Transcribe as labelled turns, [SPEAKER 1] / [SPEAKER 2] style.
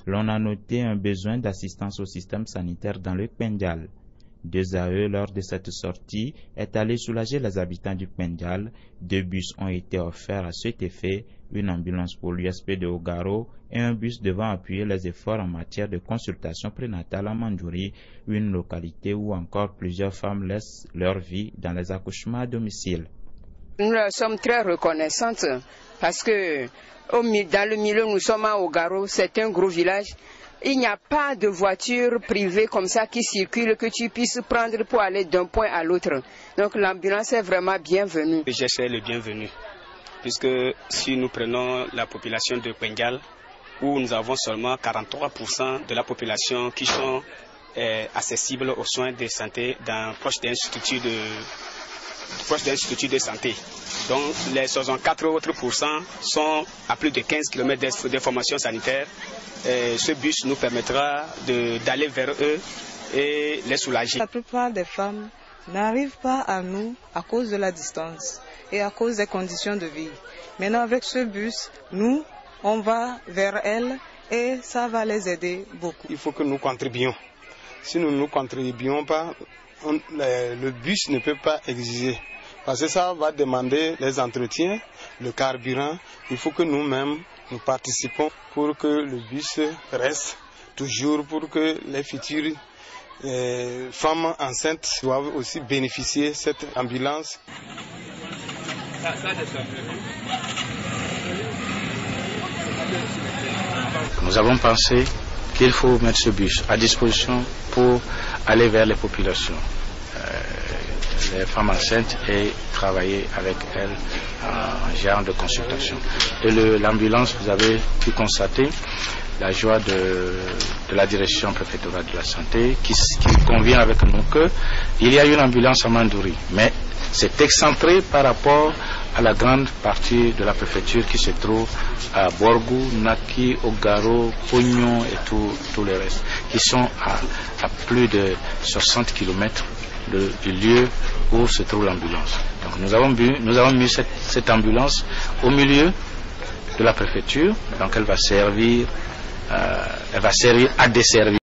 [SPEAKER 1] L'on a noté un besoin d'assistance au système sanitaire dans le Kpendial. 2 AE lors de cette sortie est allé soulager les habitants du Kpendial. 2 bus ont été offerts à cet effet, une ambulance pour l'USP de Ogaro et un bus devant appuyer les efforts en matière de consultation prénatale à Mandjouri, une localité où encore plusieurs femmes laissent leur vie dans les accouchements à domicile.
[SPEAKER 2] Nous sommes très reconnaissantes parce que dans le milieu nous sommes à Ogaro, c'est un gros village. Il n'y a pas de voiture privée comme ça qui circule que tu puisses prendre pour aller d'un point à l'autre. Donc l'ambulance est vraiment bienvenue.
[SPEAKER 3] Le geste est le bienvenu, puisque si nous prenons la population de Kpendial, où nous avons seulement 43% de la population qui sont accessibles aux soins de santé proche d'un institut de santé. Donc les 64 autres pourcents sont à plus de 15 km d'information sanitaire. Ce bus nous permettra d'aller vers eux et les soulager.
[SPEAKER 4] La plupart des femmes n'arrivent pas à nous à cause de la distance et à cause des conditions de vie. Maintenant avec ce bus, nous, on va vers elles et ça va les aider beaucoup.
[SPEAKER 5] Il faut que nous contribuions. Si nous ne contribuons pas, le bus ne peut pas exiger. Parce que ça va demander les entretiens, le carburant. Il faut que nous-mêmes, nous participons pour que le bus reste toujours, pour que les futures femmes enceintes doivent aussi bénéficier de cette ambulance.
[SPEAKER 6] Nous avons pensé qu'il faut mettre ce bus à disposition pour aller vers les populations, les femmes enceintes, et travailler avec elles en genre de consultation. Et l'ambulance, vous avez pu constater la joie de la direction préfectorale de la santé qui convient avec nous qu'il y a une ambulance à Mandjouri, mais c'est excentré par rapport à la grande partie de la préfecture qui se trouve à Borgou, Naki, Ogaro, Pognon et tout le reste, qui sont à plus de 60 km du lieu où se trouve l'ambulance. Donc nous avons mis cette ambulance au milieu de la préfecture, donc elle va servir à desservir